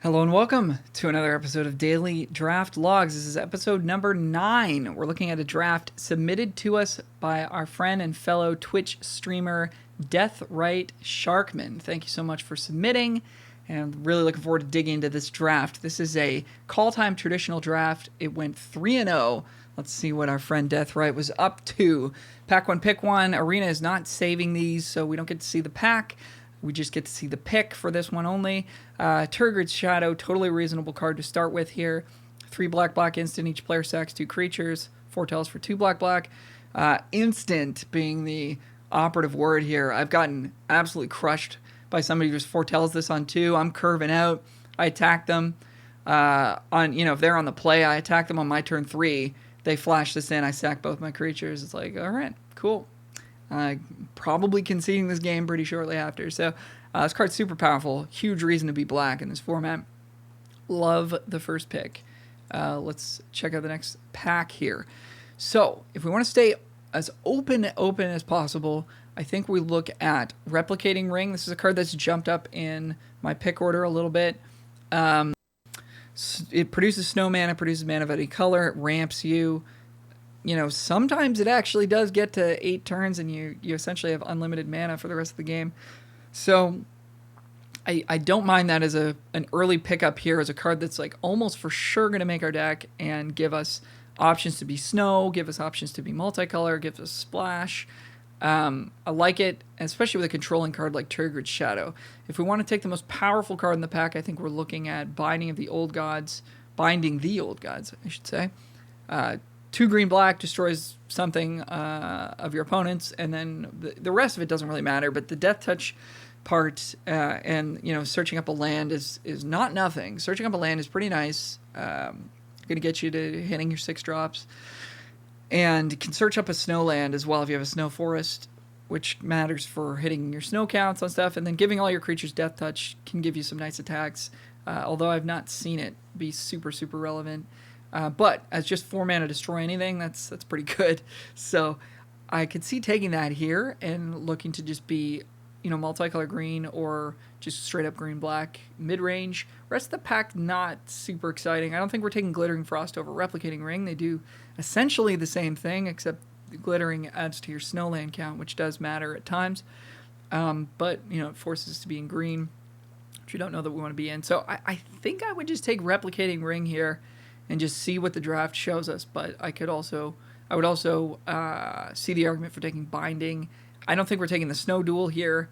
Hello and welcome to another episode of Daily Draft Logs. This is episode number 9. We're looking at a draft submitted to us by our friend and fellow Twitch streamer Deathrite Sharkman. Thank you so much for submitting, and I'm really looking forward to digging into this draft. This is a Kaldheim traditional draft. It went 3-0. Let's see what our friend Deathrite was up to. Pack 1, pick 1. Arena is not saving these, so we don't get to see the pack. We just get to see the pick for this one only. Turgid's Shadow, totally reasonable card to start with here. 3 black instant, each player sacks 2 creatures. Foretells for 2 black. Instant being the operative word here. I've gotten absolutely crushed by somebody who just foretells this on 2. I'm curving out. I attack them. If they're on the play, I attack them on my turn 3. They flash this in. I sack both my creatures. It's like, all right, cool. Probably conceding this game pretty shortly after. So this card's super powerful. Huge reason to be black in this format. Love the first pick. Let's check out the next pack here. So if we want to stay as open as possible, I think we look at Replicating Ring. This is a card that's jumped up in my pick order a little bit. It produces snow mana, produces mana of any color. It ramps you. Sometimes it actually does get to 8 turns and you essentially have unlimited mana for the rest of the game. So I don't mind that as an early pickup here as a card that's like almost for sure going to make our deck and give us options to be snow, give us options to be multicolor, give us splash. I like it, especially with a controlling card like Turgid's Shadow. If we want to take the most powerful card in the pack, I think we're looking at Binding the Old Gods, I should say. 2 green-black destroys something of your opponents, and then the rest of it doesn't really matter. But the Death Touch part and searching up a land is not nothing. Searching up a land is pretty nice. Going to get you to hitting your 6 drops, and can search up a snow land as well if you have a snow forest, which matters for hitting your snow counts on stuff. And then giving all your creatures Death Touch can give you some nice attacks. Although I've not seen it be super relevant. But as just 4 mana destroy anything, that's pretty good. So I could see taking that here and looking to just be, multicolor green or just straight up green-black mid-range. Rest of the pack, not super exciting. I don't think we're taking Glittering Frost over Replicating Ring. They do essentially the same thing, except glittering adds to your snowland count, which does matter at times. But, it forces us to be in green, which we don't know that we want to be in. So I think I would just take Replicating Ring here and just see what the draft shows us. But I would also see the argument for taking Binding. I don't think we're taking the Snow Duel here.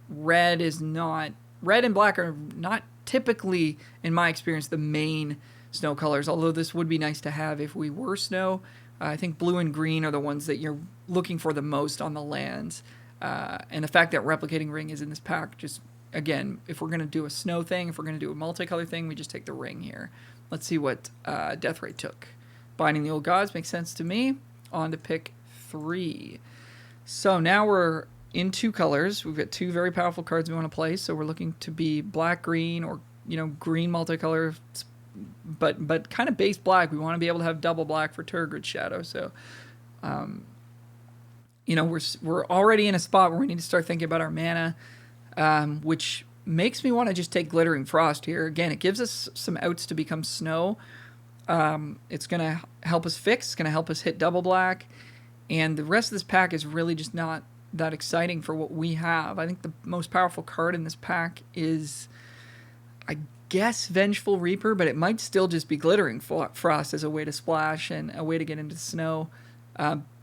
Red and black are not typically, in my experience, the main snow colors, although this would be nice to have if we were snow. I think blue and green are the ones that you're looking for the most on the lands. And the fact that Replicating Ring is in this pack, just, again, if we're going to do a snow thing, if we're going to do a multicolor thing, we just take the ring here. Let's see what Deathrite took. Binding the Old Gods makes sense to me. On to pick 3. So now we're in 2 colors. We've got 2 very powerful cards we want to play. So we're looking to be black-green or, green multicolor, but kind of base black. We want to be able to have double black for Turgid's Shadow. So, we're already in a spot where we need to start thinking about our mana, which makes me want to just take Glittering Frost here. Again, it gives us some outs to become snow. It's going to help us fix. It's going to help us hit double black. And the rest of this pack is really just not that exciting for what we have. I think the most powerful card in this pack is, I guess, Vengeful Reaper, but it might still just be Glittering Frost as a way to splash and a way to get into the snow.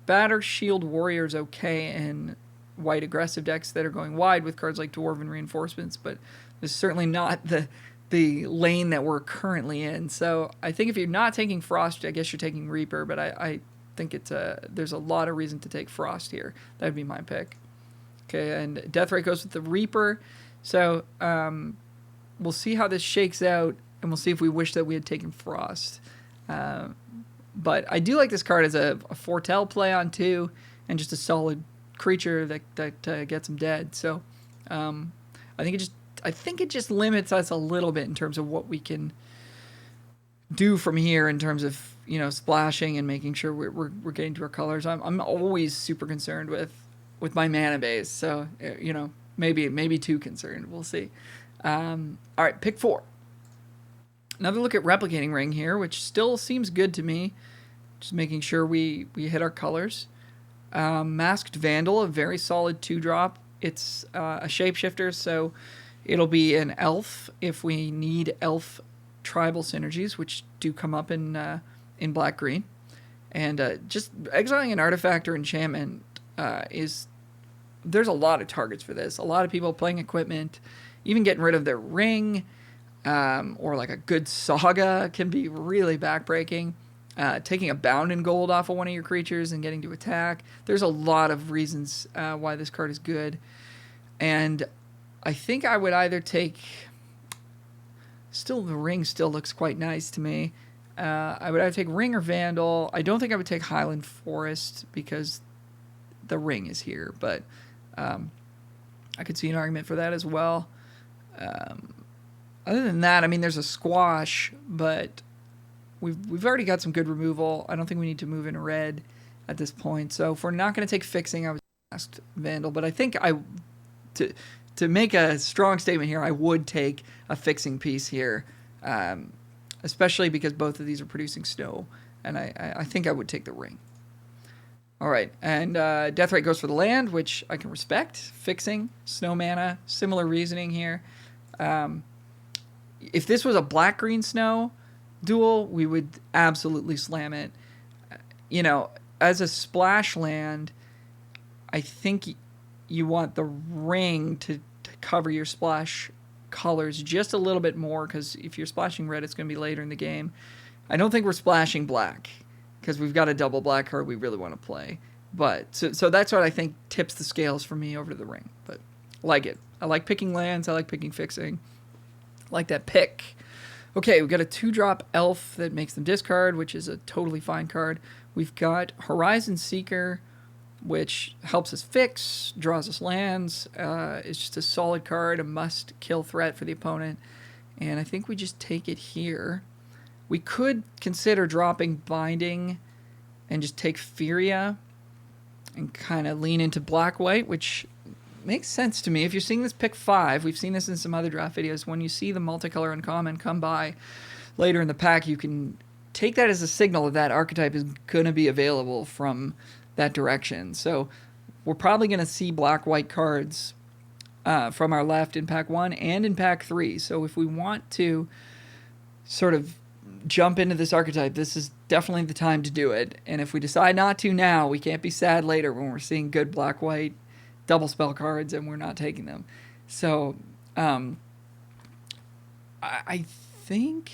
Batter Shield Warrior is okay in white aggressive decks that are going wide with cards like Dwarven Reinforcements, but this is certainly not the lane that we're currently in. So I think if you're not taking Frost, I guess you're taking Reaper, but I think there's a lot of reason to take Frost here. That would be my pick. Okay, and Deathrite goes with the Reaper. So we'll see how this shakes out, and we'll see if we wish that we had taken Frost. But I do like this card as a foretell play on 2, and just a solid creature that gets them dead. So I think it just limits us a little bit in terms of what we can do from here in terms of splashing and making sure we're getting to our colors. I'm always super concerned with my mana base, so maybe too concerned. We'll see. All right, pick 4. Another look at Replicating Ring here, which still seems good to me. Just making sure we hit our colors. Masked Vandal, a very solid 2-drop. It's a shapeshifter, so it'll be an elf if we need elf tribal synergies, which do come up in black-green. And just exiling an artifact or enchantment there's a lot of targets for this. A lot of people playing equipment, even getting rid of their ring, or like a good saga can be really backbreaking. Taking a bound in gold off of one of your creatures and getting to attack. There's a lot of reasons why this card is good. And I think I would either take... Still, the ring still looks quite nice to me. I would either take Ring or Vandal. I don't think I would take Highland Forest because the ring is here. But I could see an argument for that as well. Other than that, I mean, there's a Squash, but... We've already got some good removal. I don't think we need to move in red at this point. So if we're not going to take Fixing, I would ask Vandal. But I think to make a strong statement here, I would take a Fixing piece here, especially because both of these are producing snow. And I think I would take the ring. All right, and Deathrite goes for the land, which I can respect. Fixing, snow mana, similar reasoning here. If this was a black-green snow duel, we would absolutely slam it. You know, as a splash land, I think you want the ring to cover your splash colors just a little bit more, because if you're splashing red, it's going to be later in the game. I don't think we're splashing black, because we've got a double black card we really want to play. But so that's what I think tips the scales for me over to the ring. But I like it. I like picking lands. I like picking Fixing. I like that pick. Okay, we've got a 2-drop elf that makes them discard, which is a totally fine card. We've got Horizon Seeker, which helps us fix, draws us lands. It's just a solid card, a must-kill threat for the opponent. And I think we just take it here. We could consider dropping Binding and just take Furia and kind of lean into black-white, which makes sense to me. If you're seeing this pick 5, we've seen this in some other draft videos, when you see the multicolor uncommon come by later in the pack, you can take that as a signal that archetype is going to be available from that direction. So we're probably going to see black-white cards from our left in pack 1 and in pack 3. So if we want to sort of jump into this archetype, this is definitely the time to do it. And if we decide not to now, we can't be sad later when we're seeing good black-white double spell cards and we're not taking them. So I think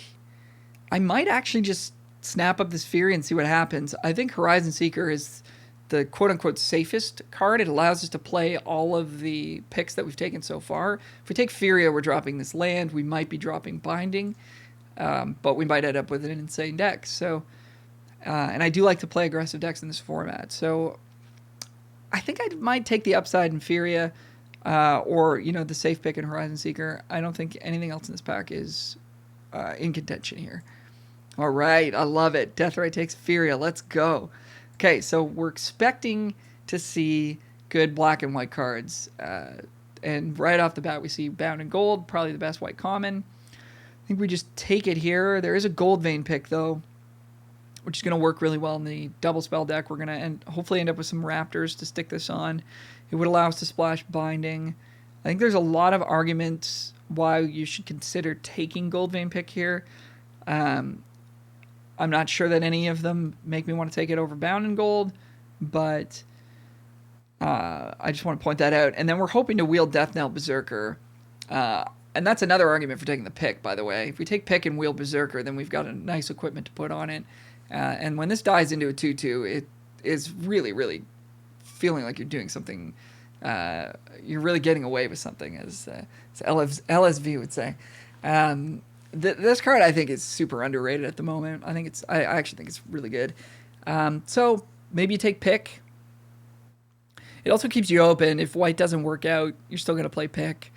I might actually just snap up this Fury and see what happens. I think Horizon Seeker is the quote-unquote safest card. It allows us to play all of the picks that we've taken so far. If we take Furia, we're dropping this land. We might be dropping Binding, but we might end up with an insane deck. So, and I do like to play aggressive decks in this format. So I think I might take the upside in Furia, or, you know, the safe pick in Horizon Seeker. I don't think anything else in this pack is in contention here. All right, I love it. Deathrite takes Furia. Let's go. Okay, so we're expecting to see good black and white cards. And right off the bat, we see Bound in Gold, probably the best white common. I think we just take it here. There is a Gold Vein pick, though, which is going to work really well in the double spell deck. We're going to hopefully end up with some Raptors to stick this on. It would allow us to splash Binding. I think there's a lot of arguments why you should consider taking Gold Vein pick here. I'm not sure that any of them make me want to take it over Bound in Gold, but I just want to point that out. And then we're hoping to wield Death Knell Berserker. And that's another argument for taking the pick, by the way. If we take pick and wield Berserker, then we've got a nice equipment to put on it. And when this dies into a 2/2, it is really, really feeling like you're doing something. You're really getting away with something, as LSV would say. This card, I think, is super underrated at the moment. I actually think it's really good. So maybe you take pick. It also keeps you open. If white doesn't work out, you're still going to play pick.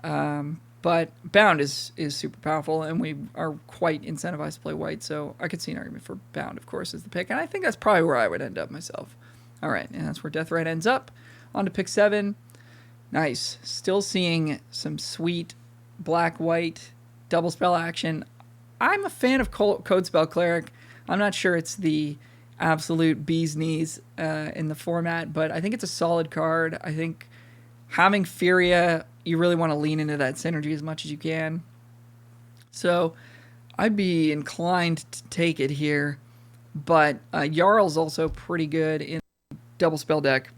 But Bound is super powerful, and we are quite incentivized to play white, so I could see an argument for Bound, of course, as the pick, and I think that's probably where I would end up myself. All right, and that's where Deathrite ends up. On to pick 7. Nice. Still seeing some sweet black-white double spell action. I'm a fan of Code Spell Cleric. I'm not sure it's the absolute bee's knees in the format, but I think it's a solid card. I think having Furia, you really want to lean into that synergy as much as you can. So I'd be inclined to take it here, but Jarl's also pretty good in double spell deck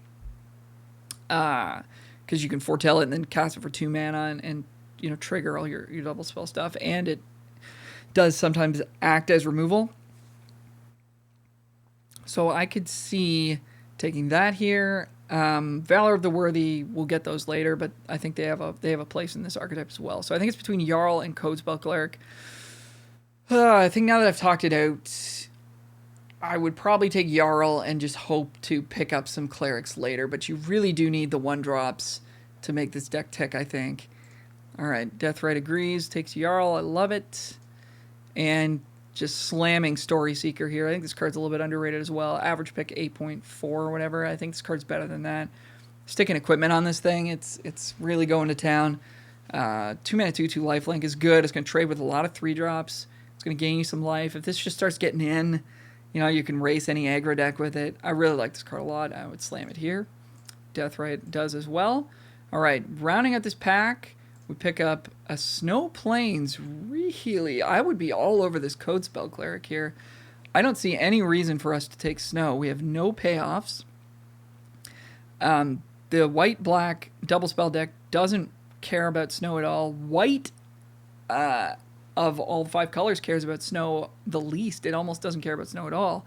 because you can foretell it and then cast it for 2 mana and you know, trigger all your double spell stuff, and it does sometimes act as removal. So I could see taking that here. Valor of the Worthy, we'll get those later, but I think they have a place in this archetype as well. So I think it's between Jarl and Codespell Cleric. I think now that I've talked it out, I would probably take Jarl and just hope to pick up some Clerics later, but you really do need the 1-drops to make this deck tick, I think. All right, Deathrite agrees, takes Jarl, I love it. And just slamming Story Seeker here. I think this card's a little bit underrated as well. Average pick 8.4 or whatever. I think this card's better than that. Sticking equipment on this thing, it's really going to town. 2 mana 2/2 lifelink is good. It's going to trade with a lot of 3-drops. It's going to gain you some life. If this just starts getting in, you know, you can race any aggro deck with it. I really like this card a lot. I would slam it here. Deathrite does as well. All right, rounding out this pack, we pick up a Snow Plains Really. I would be all over this Codespell Cleric here. I don't see any reason for us to take Snow. We have no payoffs. The white-black double spell deck doesn't care about Snow at all. White, of all 5 colors, cares about Snow the least. It almost doesn't care about Snow at all.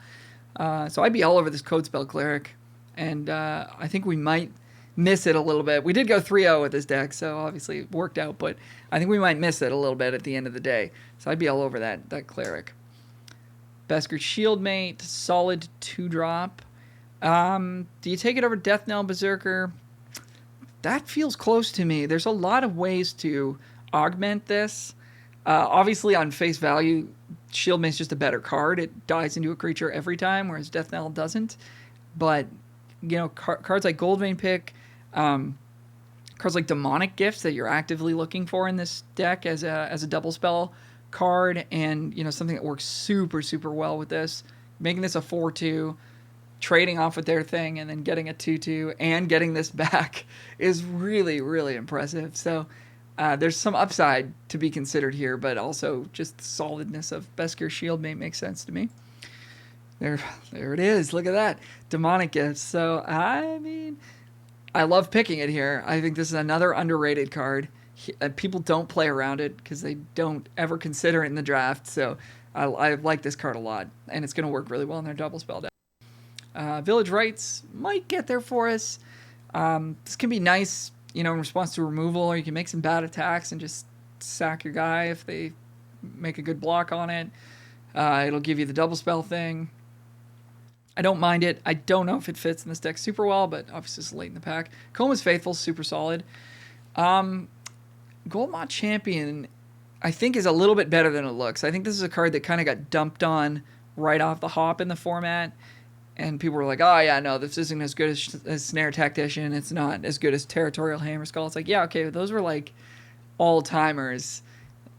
So I'd be all over this Codespell Cleric. And I think we might miss it a little bit. We did go 3-0 with this deck, so obviously it worked out, but I think we might miss it a little bit at the end of the day. So I'd be all over that Cleric. Beskar Shieldmate, solid 2-drop. Do you take it over Death Knell Berserker? That feels close to me. There's a lot of ways to augment this. Obviously, on face value, Shieldmate's just a better card. It dies into a creature every time, whereas Death Knell doesn't. But, you know, cards like Goldvein Pick, cards like Demonic Gifts that you're actively looking for in this deck as a double spell card, and you know, something that works super well with this, making this a 4/2, trading off with their thing, and then getting a 2/2 and getting this back is really impressive. So there's some upside to be considered here, but also just the solidness of Beskar Shieldmate makes sense to me. There it is. Look at that. Demonic Gifts. So, I mean, I love picking it here. I think this is another underrated card. People don't play around it because they don't ever consider it in the draft. So, I like this card a lot. And it's going to work really well in their double spell deck. Village Rites might get there for us. This can be nice, you know, in response to removal, or you can make some bad attacks and just sack your guy if they make a good block on it. It'll give you the double spell thing. I don't mind it. I don't know if it fits in this deck super well, but obviously it's late in the pack. Coma's Faithful, super solid. Goldmont Champion, I think, is a little bit better than it looks. I think this is a card that kind of got dumped on right off the hop in the format, and people were like, oh yeah, no, this isn't as good as Snare Tactician. It's not as good as Territorial Hammerskull. It's like, yeah, okay, those were like all-timers.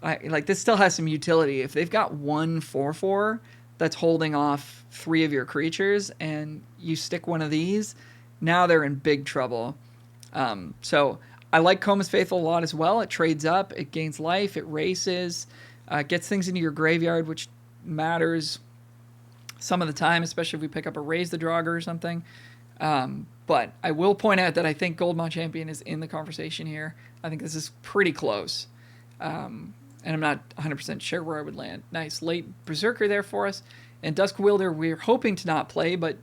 Like, this still has some utility. If they've got 1 4/4 that's holding off 3 of your creatures, and you stick one of these, now they're in big trouble. So I like Coma's Faithful a lot as well. It trades up, it gains life, it races, gets things into your graveyard, which matters some of the time, especially if we pick up a Raise the Draugr or something. But I will point out that I think Goldmont Champion is in the conversation here. I think this is pretty close. And I'm not 100% sure where I would land. Nice late Berserker there for us. And Dusk Wielder, we're hoping to not play, but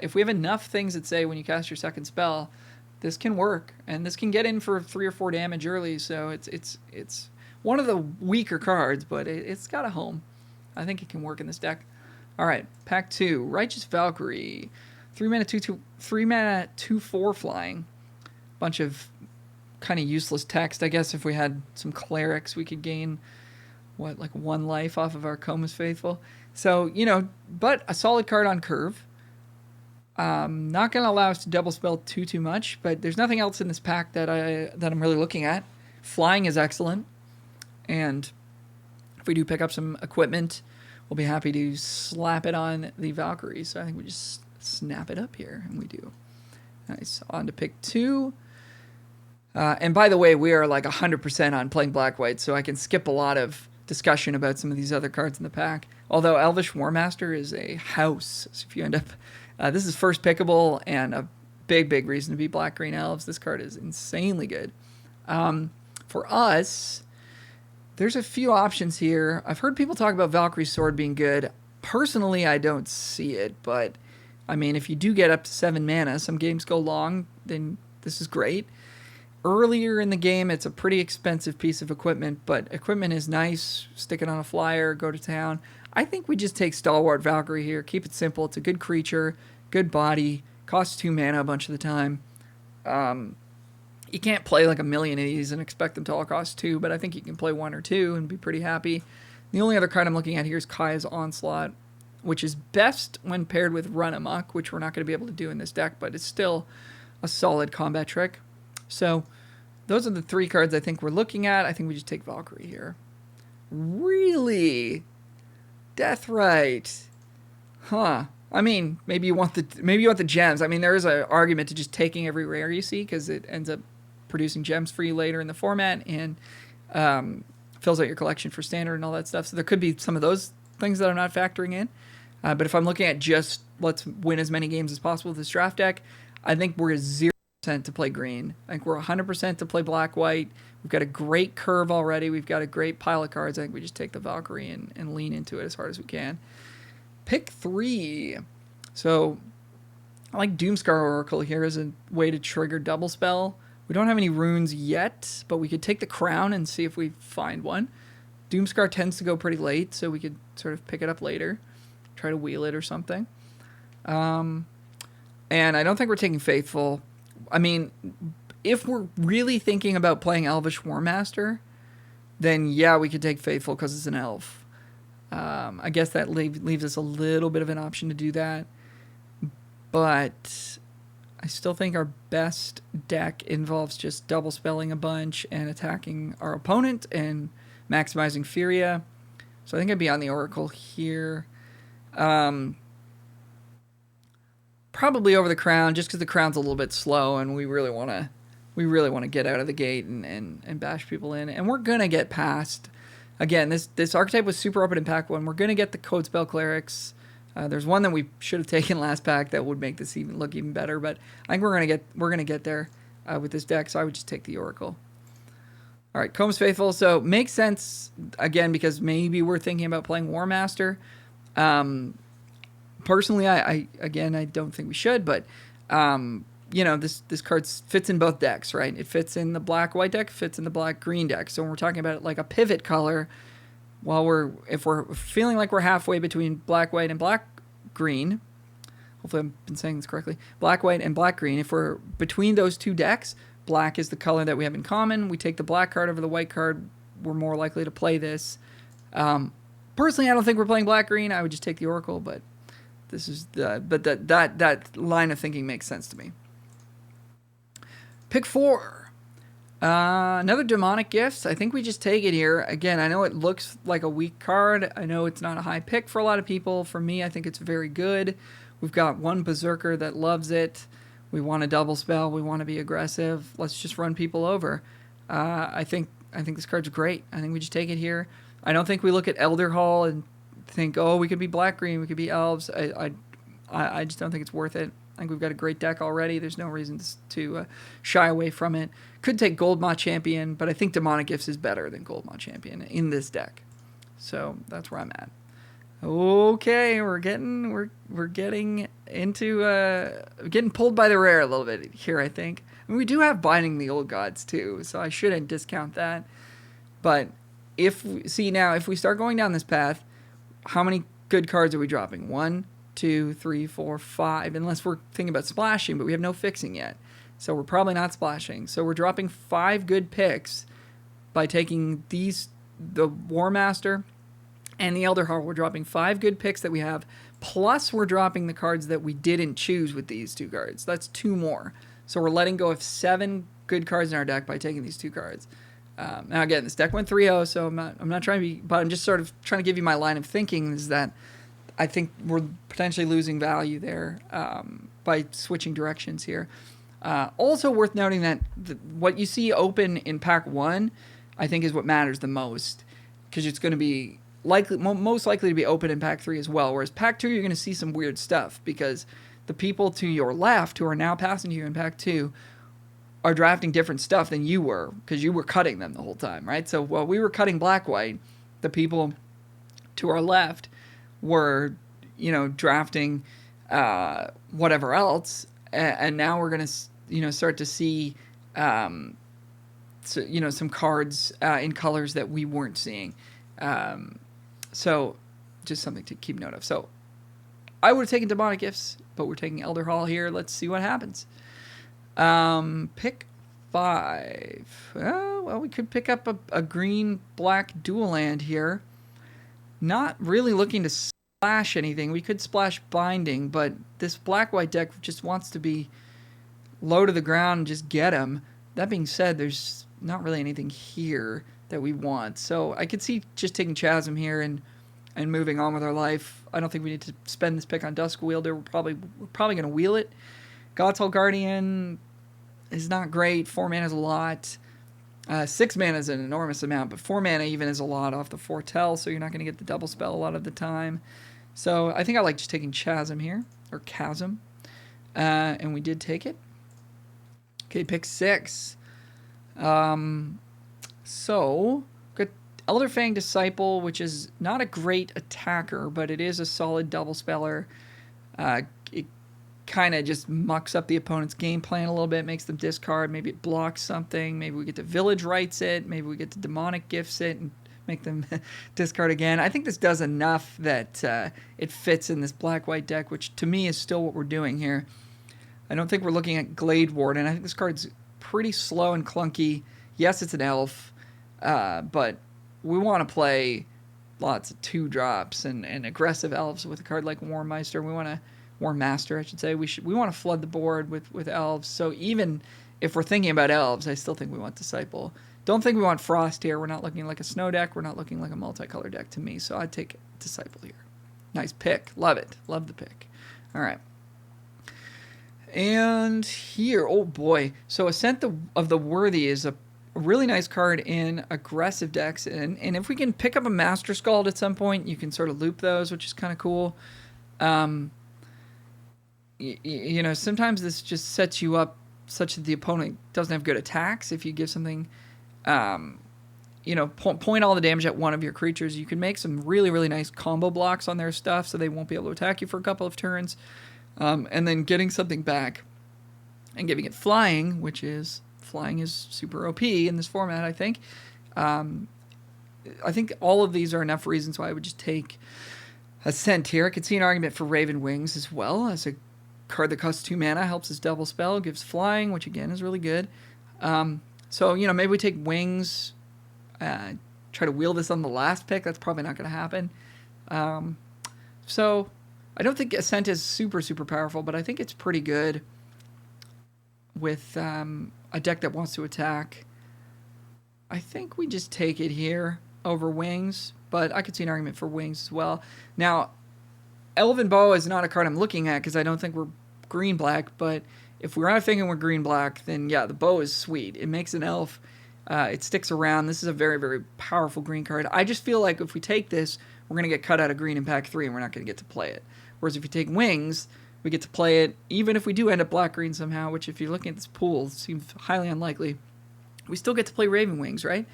if we have enough things that say when you cast your second spell, this can work. And this can get in for 3 or 4 damage early, so it's one of the weaker cards, but it's got a home. I think it can work in this deck. All right, pack 2, Righteous Valkyrie. 3 mana 2/4 flying. Bunch of kind of useless text. I guess if we had some clerics, we could gain like 1 life off of our Coma's Faithful. So, you know, but a solid card on curve. Not going to allow us to double spell too much, but there's nothing else in this pack that I'm really looking at. Flying is excellent, and If we do pick up some equipment, we'll be happy to slap it on the Valkyrie. So I think we just snap it up here, and we do. Nice. On to pick 2. And by the way, we are like 100% on playing black-white, so I can skip a lot of discussion about some of these other cards in the pack. Although Elvish Warmaster is a house, so if you end up... this is first pickable, and a big reason to be black-green Elves. This card is insanely good. For us, there's a few options here. I've heard people talk about Valkyrie's Sword being good. Personally, I don't see it, but... I mean, if you do get up to 7 mana, some games go long, then this is great. Earlier in the game, it's a pretty expensive piece of equipment, but equipment is nice. Stick it on a flyer, go to town. I think we just take Stalwart Valkyrie here. Keep it simple. It's a good creature, good body, costs 2 mana a bunch of the time. You can't play like a million of these and expect them to all cost 2, but I think you can play 1 or 2 and be pretty happy. The only other card I'm looking at here is Kaya's Onslaught, which is best when paired with Run Amok, which we're not going to be able to do in this deck, but it's still a solid combat trick. So those are the 3 cards I think we're looking at. I think we just take Valkyrie here. Really? Deathrite. Huh. I mean, maybe you want the gems. I mean, there is an argument to just taking every rare you see, because it ends up producing gems for you later in the format, and fills out your collection for standard and all that stuff. So there could be some of those things that I'm not factoring in. But if I'm looking at just let's win as many games as possible with this draft deck, I think we're 0% to play green. I think we're 100% to play black-white. We've got a great curve already. We've got a great pile of cards. I think we just take the Valkyrie and lean into it as hard as we can. Pick 3. So I like Doomscar Oracle here as a way to trigger double spell. We don't have any runes yet, but we could take the Crown and see if we find one. Doomscar tends to go pretty late, so we could sort of pick it up later. Try to wheel it or something. And I don't think we're taking Faithful. I mean, if we're really thinking about playing Elvish Warmaster, then yeah, we could take Faithful because it's an elf. I guess that leaves us a little bit of an option to do that. But I still think our best deck involves just double spelling a bunch and attacking our opponent and maximizing Furia. So I think I'd be on the Oracle here. Probably over the Crown, just because the Crown's a little bit slow, and we really want to get out of the gate and bash people in. And we're gonna get past. Again, this archetype was super open in pack 1. We're gonna get the Code Spell Clerics. There's one that we should have taken last pack that would make this look even better, but I think we're gonna get there with this deck. So I would just take the Oracle. All right, Combs Faithful. So makes sense again because maybe we're thinking about playing Warmaster. Personally, I don't think we should, but this card fits in both decks, right? It fits in the black-white deck, fits in the black-green deck. So when we're talking about it like a pivot color, if we're feeling like we're halfway between black-white and black-green, hopefully I've been saying this correctly, black-white and black-green, if we're between those 2 decks, black is the color that we have in common. We take the black card over the white card. We're more likely to play this. Personally, I don't think we're playing black-green. I would just take the Oracle, but that line of thinking makes sense to me. Pick 4. Another Demonic Gifts. I think we just take it here. Again, I know it looks like a weak card. I know it's not a high pick for a lot of people. For me, I think it's very good. We've got one Berserker that loves it. We want to double spell. We want to be aggressive. Let's just run people over. I think this card's great. I think we just take it here. I don't think we look at Elder Hall and think, oh, we could be black-green, we could be Elves. I just don't think it's worth it. I think we've got a great deck already. There's no reason to shy away from it. Could take Goldmaw Champion, but I think Demonic Gifts is better than Goldmaw Champion in this deck. So that's where I'm at. Okay, we're getting into getting pulled by the rare a little bit here, I think. I mean, we do have Binding the Old Gods too, so I shouldn't discount that. But if we start going down this path, how many good cards are we dropping? 1, 2, 3, 4, 5, unless we're thinking about splashing, but we have no fixing yet. So we're probably not splashing. So we're dropping 5 good picks by taking the Warmaster and the Elder Hall. We're dropping 5 good picks that we have, plus we're dropping the cards that we didn't choose with these 2 cards. That's 2 more. So we're letting go of 7 good cards in our deck by taking these 2 cards. Now again, this deck went 3-0, so I'm not trying to be, but I'm just sort of trying to give you my line of thinking is that I think we're potentially losing value there by switching directions here. Also worth noting that what you see open in pack 1, I think is what matters the most, because it's going to be most likely to be open in pack 3 as well. Whereas pack 2, you're going to see some weird stuff because the people to your left who are now passing you in pack 2 are drafting different stuff than you were, because you were cutting them the whole time, right? So while we were cutting black-white, the people to our left were, drafting whatever else, and now we're going to, start to see, some cards in colors that we weren't seeing. So just something to keep note of. So I would have taken Demonic Gifts, but we're taking Elder Hall here. Let's see what happens. Pick 5. Well, we could pick up a green-black dual land here. Not really looking to splash anything. We could splash Binding, but this black-white deck just wants to be low to the ground and just get him. That being said, there's not really anything here that we want. So I could see just taking Chasm here and moving on with our life. I don't think we need to spend this pick on Dusk Wielder. We're probably going to wheel it. Godsoul Guardian is not great. 4 mana is a lot. 6 mana is an enormous amount, but 4 mana even is a lot off the Foretell, so you're not going to get the double spell a lot of the time. So I think I like just taking Chasm here, or Chasm. And we did take it. Okay, pick 6. So, got Elderfang Disciple, which is not a great attacker, but it is a solid double speller. It kind of just mucks up the opponent's game plan a little bit, makes them discard. Maybe it blocks something. Maybe we get to Village Rites it. Maybe we get to Demonic Gifts it and make them discard again. I think this does enough that it fits in this black-white deck, which to me is still what we're doing here. I don't think we're looking at Glade Warden. I think this card's pretty slow and clunky. Yes, it's an elf, but we want to play lots of 2-drops and aggressive elves with a card like Warmeister. We want to Warmaster, I should say. We want to flood the board with elves. So even if we're thinking about elves, I still think we want Disciple. Don't think we want Frost here. We're not looking like a snow deck. We're not looking like a multicolor deck to me. So I'd take Disciple here. Nice pick. Love it. Love the pick. All right. And here, oh boy. So Ascent of the Worthy is a really nice card in aggressive decks. And if we can pick up a Master Scald at some point, you can sort of loop those, which is kind of cool. Sometimes this just sets you up such that the opponent doesn't have good attacks. If you give something, point all the damage at one of your creatures, you can make some really, really nice combo blocks on their stuff so they won't be able to attack you for a couple of turns. And then getting something back and giving it flying, flying is super OP in this format, I think. I think all of these are enough reasons why I would just take Ascent here. I could see an argument for Raven Wings as well, as a card that costs 2 mana, helps us double spell, gives flying, which again is really good. So, maybe we take Wings, try to wheel this on the last pick. That's probably not going to happen. So I don't think Ascent is super, super powerful, but I think it's pretty good with a deck that wants to attack. I think we just take it here over Wings, but I could see an argument for Wings as well. Now, Elven Bow is not a card I'm looking at because I don't think we're green-black, but if we're not thinking we're green-black, then yeah, the Bow is sweet. It makes an elf. It sticks around. This is a very, very powerful green card. I just feel like if we take this, we're going to get cut out of green in pack 3 and we're not going to get to play it. Whereas if you take Wings, we get to play it, even if we do end up black-green somehow, which if you're looking at this pool, seems highly unlikely. We still get to play Raven Wings, right?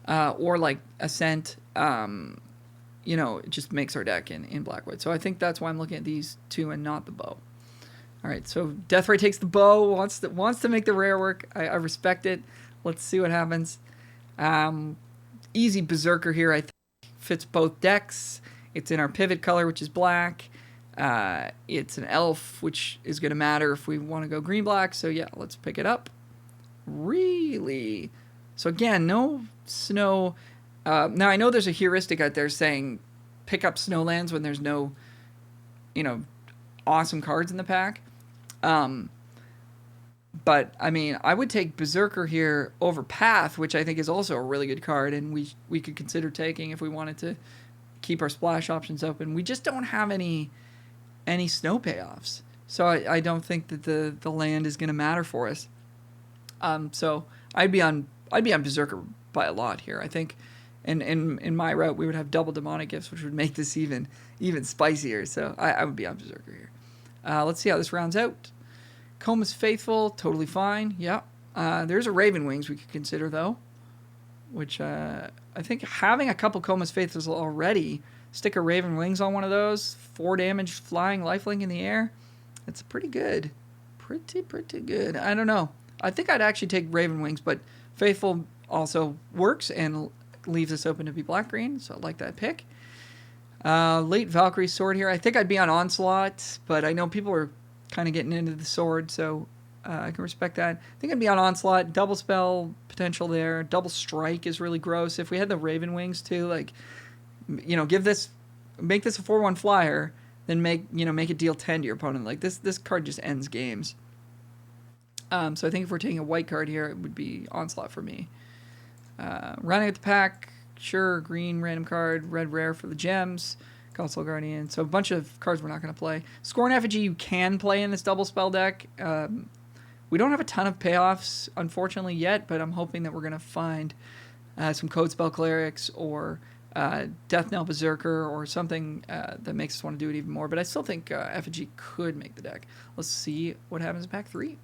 Or like Ascent, it just makes our deck in black-white. So I think that's why I'm looking at these two and not the Bow. All right, so Deathrite takes the Bow, wants to make the rare work. I respect it. Let's see what happens. Easy Berserker here, I think, fits both decks. It's in our pivot color, which is black. It's an elf, which is going to matter if we want to go green-black. So yeah, let's pick it up. Really? So again, no snow. Now, I know there's a heuristic out there saying pick up snowlands when there's no, awesome cards in the pack. But I mean, I would take Berserker here over Path, which I think is also a really good card, and we could consider taking if we wanted to keep our splash options open. We just don't have any snow payoffs, so I don't think that the land is going to matter for us. So I'd be on Berserker by a lot here. I think, in my route we would have double demonic gifts, which would make this even spicier. So I would be on Berserker here. Let's see how this rounds out. Coma's Faithful, totally fine. Yeah. There's a Raven Wings we could consider, though. Which, I think having a couple Coma's Faithfuls already, stick a Raven Wings on one of those, 4 damage flying lifelink in the air. It's pretty good. Pretty good. I don't know. I think I'd actually take Raven Wings, but Faithful also works and leaves us open to be black-green, so I like that pick. Late Valkyrie Sword here. I think I'd be on Onslaught, but I know people are kind of getting into the sword, so I can respect that. I think I'd be on Onslaught. Double spell potential there. Double strike is really gross. If we had the Raven Wings too, like, you know, make this a 4/1 flyer, then make it deal 10 to your opponent. Like this card just ends games. So I think if we're taking a white card here, it would be Onslaught for me. Running at the pack, sure. Green random card, red rare for the gems. Console Guardian. So a bunch of cards we're not going to play. Scorn Effigy you can play in this double spell deck. We don't have a ton of payoffs, unfortunately, yet, but I'm hoping that we're going to find some Code Spell Clerics or Death Knell Berserker or something that makes us want to do it even more. But I still think Effigy could make the deck. Let's see what happens in pack 3.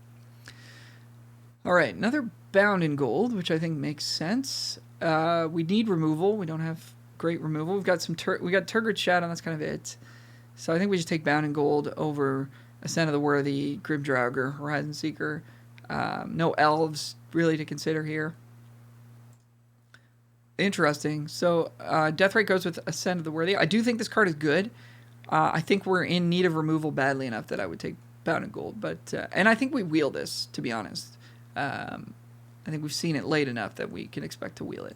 All right, another Bound in Gold, which I think makes sense. We need removal. We don't have great removal. We've got we got Turgid Shadow, and that's kind of it. So I think we just take Bound in Gold over Ascent of the Worthy, Grim Draugr, Horizon Seeker. No Elves really to consider here. Interesting. So Deathrite goes with Ascent of the Worthy. I do think this card is good. I think we're in need of removal badly enough that I would take Bound in Gold. But and I think we wheel this, to be honest. I think we've seen it late enough that we can expect to wheel it.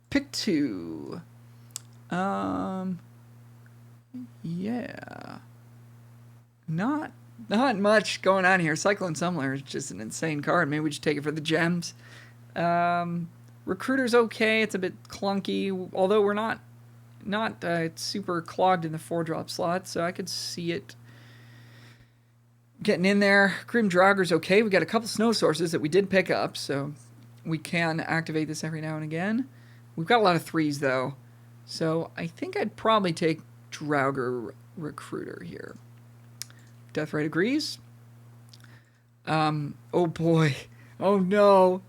Pick 2. Yeah. Not much going on here. Cyclone Summoner is just an insane card. Maybe we just take it for the gems. Recruiter's okay. It's a bit clunky, although we're not super clogged in the 4-drop slot, so I could see it getting in there. Grim Draugur's okay. We got a couple snow sources that we did pick up, so we can activate this every now and again. We've got a lot of 3s, though, so I think I'd probably take Draugr Recruiter here. Deathrite agrees. Oh boy. Oh no.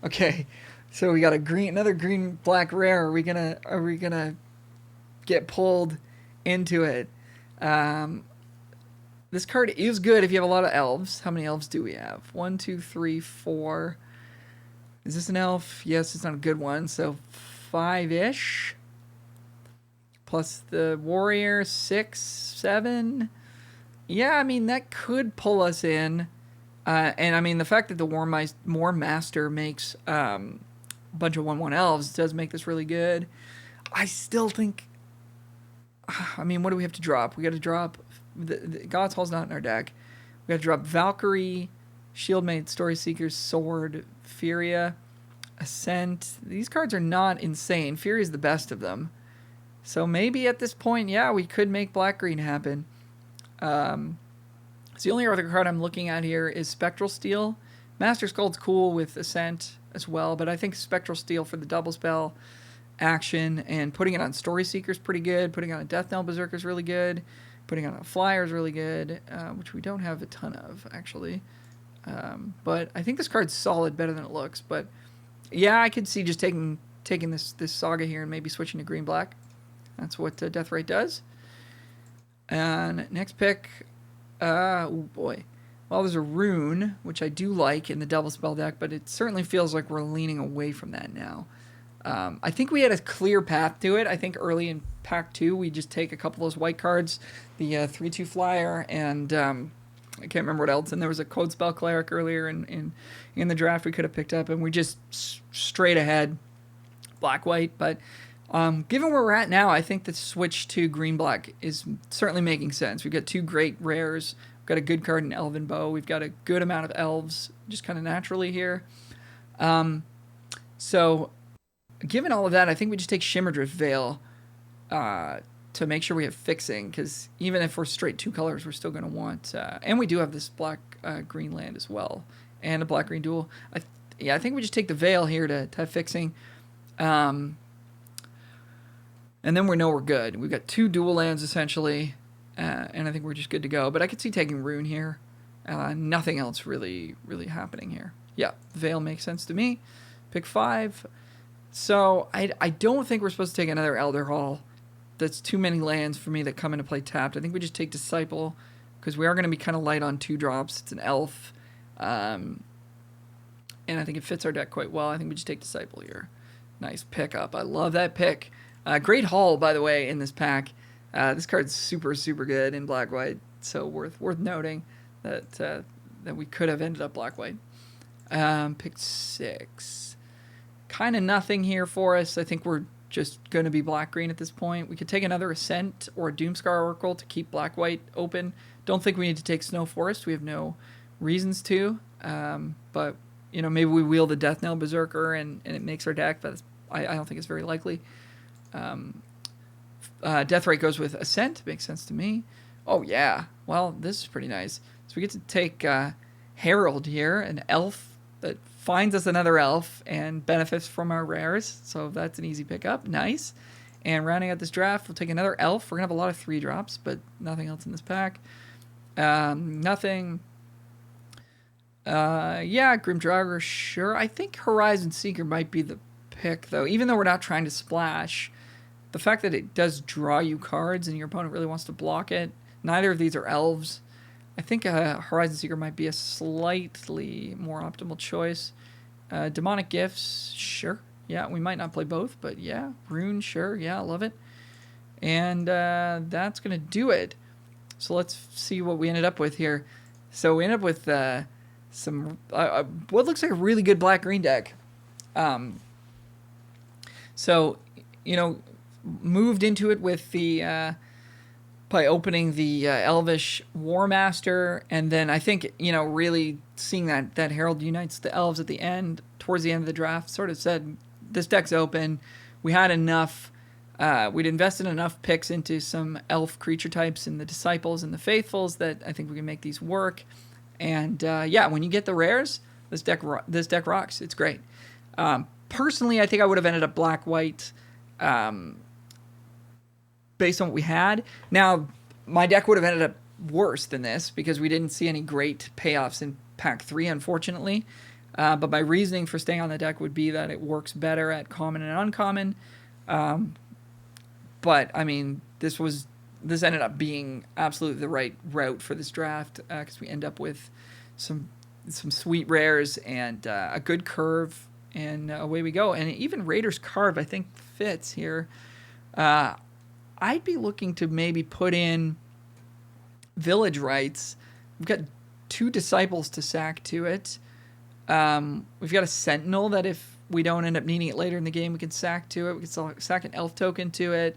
Okay, so we got another green black rare. Are we gonna get pulled into it? This card is good if you have a lot of elves. How many elves do we have? 1, 2, 3, 4. Is this an elf? Yes, it's not a good one. So 5-ish. Plus the warrior, 6, 7. Yeah, I mean, that could pull us in. And I mean, the fact that the War Master makes a bunch of 1/1 elves does make this really good. I still think... I mean, what do we have to drop? We got to drop... The God's Hall's not in our deck. We got to drop Valkyrie, Shieldmaid, Story Seeker's Sword, Furia, Ascent. These cards are not insane. Fury is the best of them. So maybe at this point, yeah, we could make black-green happen. So the only other card I'm looking at here is Spectral Steel. Master Skuld's cool with Ascent as well, but I think Spectral Steel for the double spell action and putting it on Story Seeker's pretty good. Putting it on a Death Knell Berserker's really good. Putting it on a Flyer is really good, which we don't have a ton of, actually. But I think this card's solid, better than it looks. But yeah, I could see just taking this Saga here and maybe switching to green-black. That's what Deathrite does. And next pick, oh boy. Well, there's a Rune, which I do like in the double spell deck, but it certainly feels like we're leaning away from that now. I think we had a clear path to it. I think early in pack 2, we just take a couple of those white cards, the 3/2 flyer, and I can't remember what else. And there was a Code Spell Cleric earlier in the draft we could have picked up, and we just straight ahead black-white. But given where we're at now, I think the switch to green-black is certainly making sense. We've got 2 great rares We've got a good card in Elven Bow. We've got a good amount of elves just kind of naturally here. So given all of that, I think we just take Shimmerdrift Veil to make sure we have fixing, because even if we're straight 2 colors, we're still going to want... and we do have this black-green land as well, and a black-green dual. I think we just take the Veil here to have fixing. And then we know we're good. We've got 2 dual lands, essentially, and I think we're just good to go. But I could see taking Rune here. Nothing else really happening here. Yeah, Veil makes sense to me. Pick 5. So I don't think we're supposed to take another Elder Hall. That's too many lands for me that come into play tapped. I think we just take Disciple, because we are going to be kind of light on 2 drops. It's an elf. And I think it fits our deck quite well. I think we just take Disciple here. Nice pickup. I love that pick. Great haul, by the way, in this pack. This card's super, super good in black-white. So worth noting that we could have ended up black-white. Pick 6. Kind of nothing here for us. I think we're just going to be black-green at this point. We could take another Ascent or a Doomscar Oracle to keep black-white open. Don't think we need to take Snow Forest. We have no reasons to. But, maybe we wheel the Death Knell Berserker and it makes our deck, but I don't think it's very likely. Deathrite goes with Ascent. Makes sense to me. Oh, yeah. Well, this is pretty nice. So we get to take Herald here, an elf that finds us another elf and benefits from our rares. So that's an easy pickup. Nice. And rounding out this draft, we'll take another elf. We're going to have a lot of 3 drops, but nothing else in this pack. Nothing. Yeah, Grim Draugr, sure. I think Horizon Seeker might be the pick, though. Even though we're not trying to splash, the fact that it does draw you cards and your opponent really wants to block it. Neither of these are elves. I think Horizon Seeker might be a slightly more optimal choice. Demonic Gifts, sure. Yeah, we might not play both, but yeah. Rune, sure. Yeah, I love it. And that's going to do it. So let's see what we ended up with here. So we ended up with some what looks like a really good black-green deck. So, moved into it with the... by opening the Elvish War Master, and then I think, really seeing that Herald unites the Elves at the end, towards the end of the draft, sort of said, this deck's open. We had enough, we'd invested enough picks into some elf creature types in the Disciples and the Faithfuls that I think we can make these work. And yeah, when you get the rares, this deck rocks. It's great. Personally, I think I would have ended up black-white, based on what we had. Now, my deck would have ended up worse than this because we didn't see any great payoffs in pack 3, unfortunately. But my reasoning for staying on the deck would be that it works better at common and uncommon. But, I mean, this ended up being absolutely the right route for this draft because we end up with some sweet rares and a good curve, and away we go. And even Raider's Carve, I think, fits here. I'd be looking to maybe put in Village Rites. We've got 2 Disciples to sack to it. We've got a Sentinel that if we don't end up needing it later in the game, we can sack to it. We can sack an Elf token to it.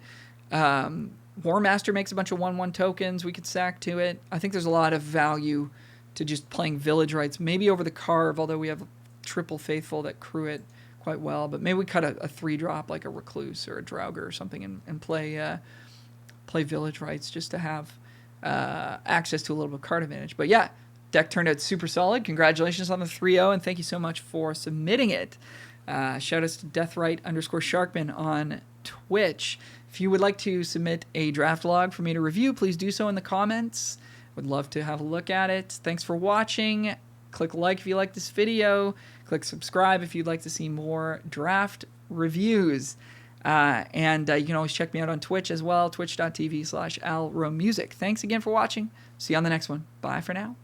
War Master makes a bunch of 1/1 tokens. We could sack to it. I think there's a lot of value to just playing Village Rites, maybe over the Carve, although we have a triple Faithful that crew it quite well. But maybe we cut a 3-drop like a Recluse or a Draugr or something and play Village Rites just to have access to a little bit of card advantage. But yeah, deck turned out super solid. Congratulations on the 3-0, and thank you so much for submitting it. Shout outs to Deathrite_Sharkman on Twitch. If you would like to submit a draft log for me to review, please do so in the comments. Would love to have a look at it. Thanks for watching. Click like if you like this video. Click subscribe if you'd like to see more draft reviews. And you can always check me out on Twitch as well, twitch.tv/alromusic. Thanks again for watching. See you on the next one. Bye for now.